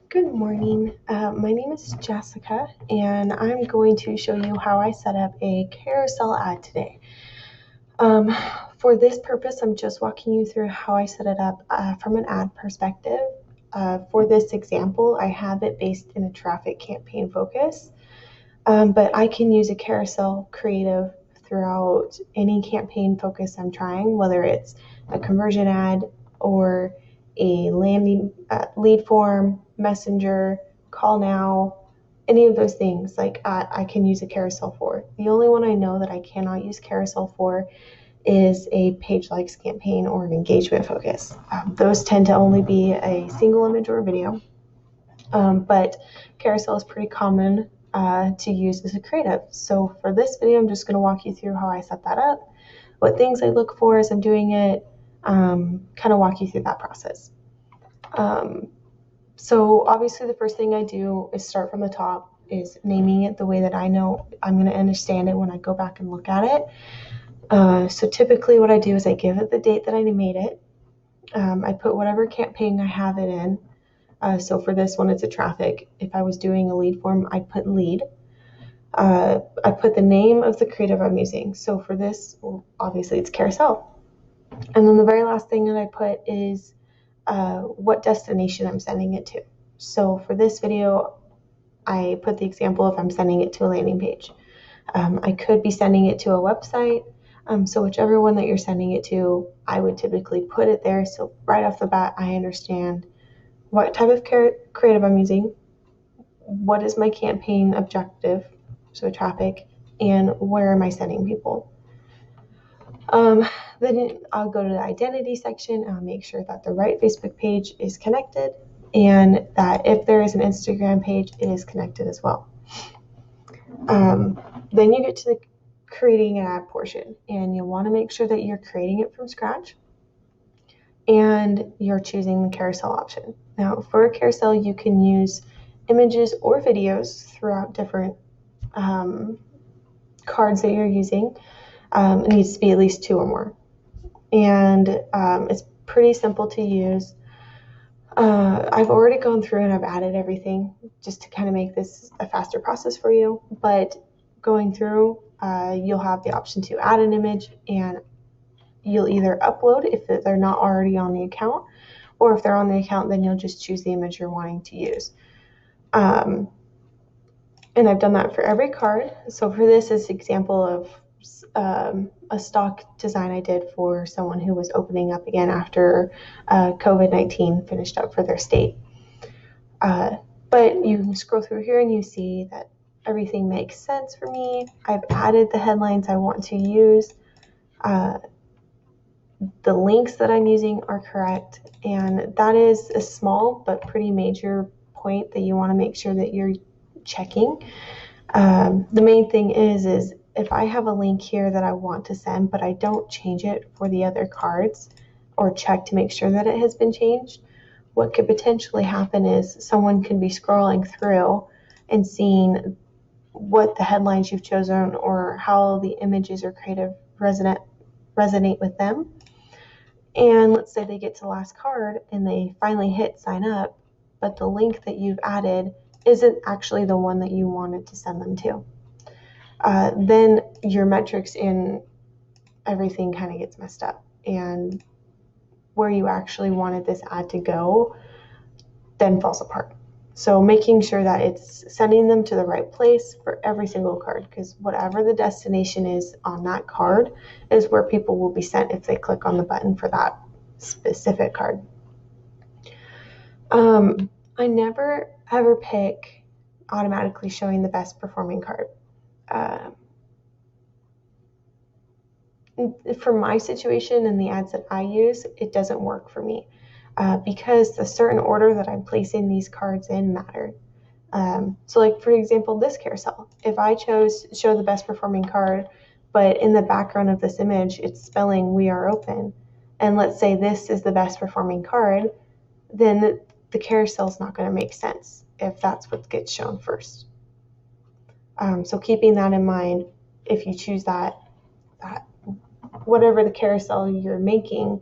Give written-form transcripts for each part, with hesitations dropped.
Good morning. My name is Jessica, and I'm going to show you how I set up a carousel ad today. Um, for this purpose, I'm just walking you through how I set it up from an ad perspective. For this example, I have it based in a traffic campaign focus, but I can use a carousel creative throughout any campaign focus I'm trying, whether it's a conversion ad or a landing lead form, messenger, call now, any of those things. Like I can use a carousel for. The only one I know that I cannot use carousel for is a page likes campaign or an engagement focus. Those tend to only be a single image or a video, but carousel is pretty common to use as a creative. So for this video, I'm just going to walk you through how I set that up, what things I look for as I'm doing it, kind of walk you through that process. So obviously the first thing I do is start from the top, is naming it the way that I know I'm going to understand it when I go back and look at it. So typically what I do is I give it the date that I made it. I put whatever campaign I have it in. So for this one, it's a traffic. If I was doing a lead form, I'd put lead. I put the name of the creative I'm using. So for this, well, obviously it's carousel. And then the very last thing that I put is what destination I'm sending it to. So for this video, I put the example if I'm sending it to a landing page. I could be sending it to a website. So whichever one that you're sending it to, I would typically put it there. So right off the bat, I understand what type of creative I'm using, what is my campaign objective, so traffic, and where am I sending people. Then I'll go to the identity section. I'll make sure that the right Facebook page is connected and that if there is an Instagram page, it is connected as well. Then you get to the creating an ad portion, and you'll want to make sure that you're creating it from scratch and you're choosing the carousel option. Now, for a carousel, you can use images or videos throughout different cards that you're using. It needs to be at least 2 or more. And it's pretty simple to use. I've already gone through and I've added everything just to kind of make this a faster process for you. But going through, you'll have the option to add an image, and you'll either upload if they're not already on the account, or if they're on the account, then you'll just choose the image you're wanting to use. And I've done that for every card. So for this is an example of a stock design I did for someone who was opening up again after COVID-19 finished up for their state. But you can scroll through here and you see that everything makes sense for me. I've added the headlines I want to use. The links that I'm using are correct, and that is a small but pretty major point that you want to make sure that you're checking. The main thing is if I have a link here that I want to send, but I don't change it for the other cards or check to make sure that it has been changed, what could potentially happen is someone could be scrolling through and seeing what the headlines you've chosen or how the images or creative resonate with them. And let's say they get to the last card and they finally hit sign up, but the link that you've added isn't actually the one that you wanted to send them to. Then your metrics in everything kind of gets messed up, and where you actually wanted this ad to go then falls apart. So making sure that it's sending them to the right place for every single card, because whatever the destination is on that card is where people will be sent if they click on the button for that specific card. I never ever pick automatically showing the best performing card. For my situation and the ads that I use, it doesn't work for me because the certain order that I'm placing these cards in matter. So like, for example, this carousel, if I chose show the best performing card, but in the background of this image, it's spelling we are open, and let's say this is the best performing card, then the carousel is not going to make sense if that's what gets shown first. So keeping that in mind, if you choose that whatever the carousel you're making,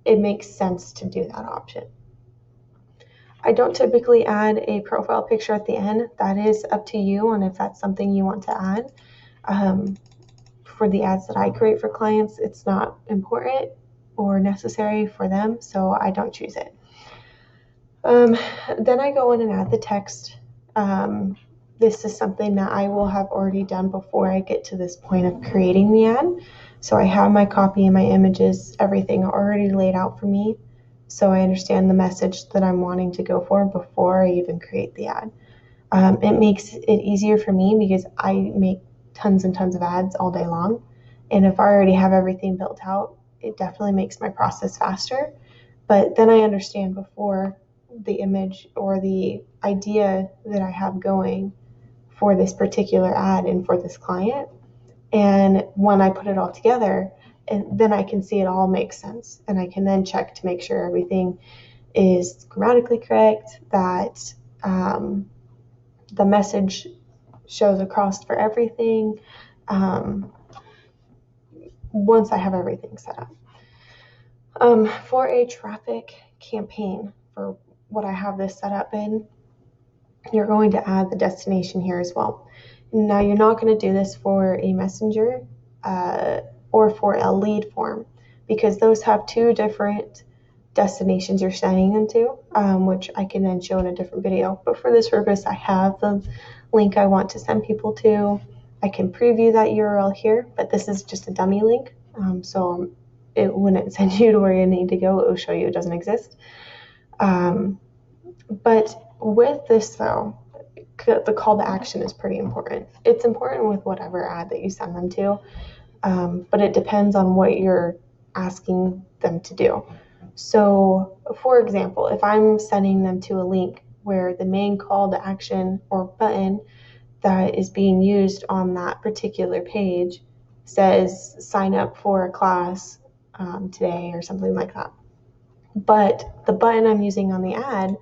it makes sense to do that option. I don't typically add a profile picture at the end. That is up to you on if that's something you want to add. For the ads that I create for clients, it's not important or necessary for them, so I don't choose it. Then I go in and add the text. This is something that I will have already done before I get to this point of creating the ad. So I have my copy and my images, everything already laid out for me, so I understand the message that I'm wanting to go for before I even create the ad. It makes it easier for me because I make tons and tons of ads all day long, and if I already have everything built out, it definitely makes my process faster. But then I understand before the image or the idea that I have going for this particular ad and for this client. And when I put it all together, and then I can see it all makes sense. And I can then check to make sure everything is grammatically correct, that the message shows across for everything, once I have everything set up. For a traffic campaign, for what I have this set up in, you're going to add the destination here as well. Now, you're not going to do this for a messenger or for a lead form, because those have two different destinations you're sending them to, which I can then show in a different video. But for this purpose, I have the link I want to send people to. I can preview that URL here, but this is just a dummy link, so it wouldn't send you to where you need to go. It will show you it doesn't exist. But with this, though, the call to action is pretty important. It's important with whatever ad that you send them to, but it depends on what you're asking them to do. So, for example, if I'm sending them to a link where the main call to action or button that is being used on that particular page says sign up for a class today or something like that, but the button I'm using on the ad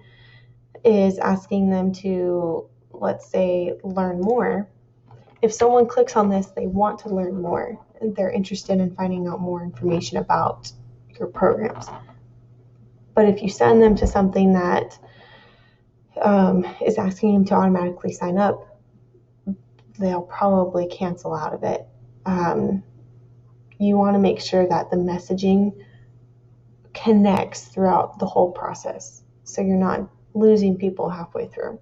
is asking them to, let's say, learn more. If someone clicks on this, they want to learn more. They're interested in finding out more information about your programs. But if you send them to something that is asking them to automatically sign up, they'll probably cancel out of it. You want to make sure that the messaging connects throughout the whole process, so you're not losing people halfway through.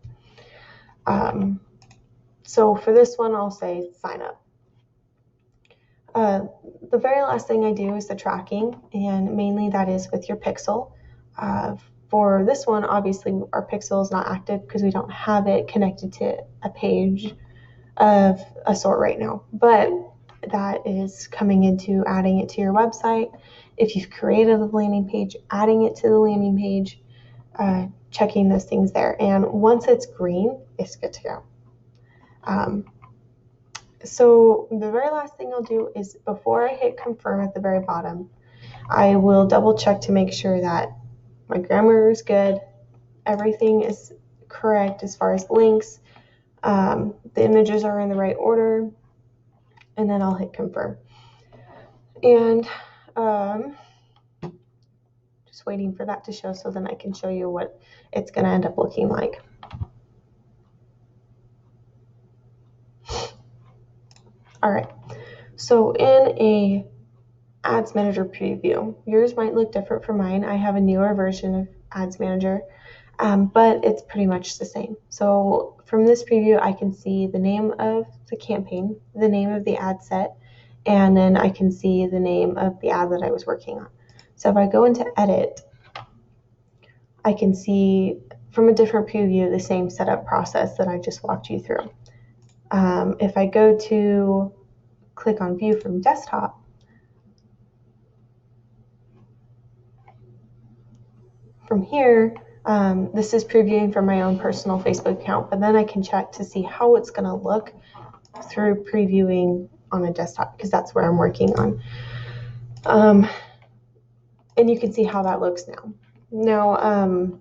So for this one, I'll say sign up. The very last thing I do is the tracking, and mainly that is with your pixel. For this one, obviously our pixel is not active because we don't have it connected to a page of a sort right now, but that is coming into adding it to your website. If you've created a landing page, adding it to the landing page, checking those things there. And once it's green, it's good to go. So the very last thing I'll do is, before I hit confirm at the very bottom, I will double check to make sure that my grammar is good, everything is correct as far as links, the images are in the right order, and then I'll hit confirm. And just waiting for that to show so then I can show you what it's going to end up looking like. All right, so in a Ads Manager preview, yours might look different from mine. I have a newer version of Ads Manager, but it's pretty much the same. So from this preview, I can see the name of the campaign, the name of the ad set, and then I can see the name of the ad that I was working on. So if I go into edit, I can see from a different preview the same setup process that I just walked you through. If I go to click on view from desktop, from here, this is previewing from my own personal Facebook account, but then I can check to see how it's going to look through previewing on a desktop, because that's where I'm working on. And you can see how that looks now. Now,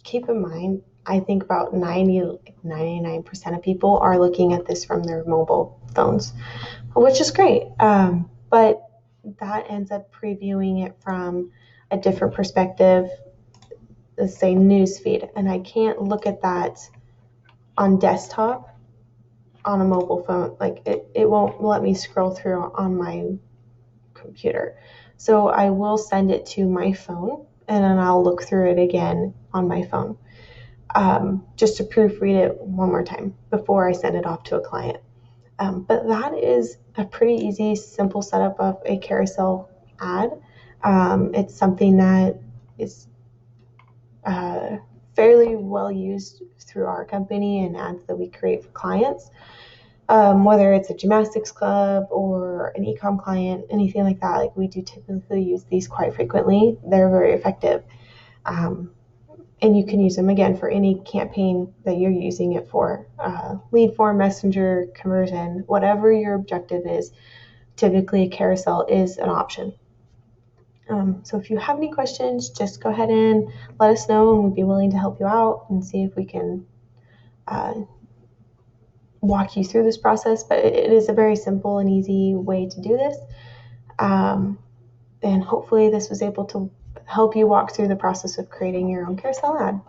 keep in mind, I think about 99% of people are looking at this from their mobile phones, which is great. But that ends up previewing it from a different perspective let's say newsfeed, and I can't look at that on desktop on a mobile phone. Like it won't let me scroll through on my computer. So I will send it to my phone and then I'll look through it again on my phone, just to proofread it one more time before I send it off to a client. But that is a pretty easy, simple setup of a carousel ad. It's something that is fairly well used through our company and ads that we create for clients. Whether it's a gymnastics club or an e-com client, anything like that, like we do typically use these quite frequently. They're very effective. And you can use them again for any campaign that you're using it for. Lead form, messenger, conversion, whatever your objective is, typically a carousel is an option. So if you have any questions, just go ahead and let us know, and we'd be willing to help you out and see if we can walk you through this process. But it is a very simple and easy way to do this. And hopefully this was able to help you walk through the process of creating your own carousel ad.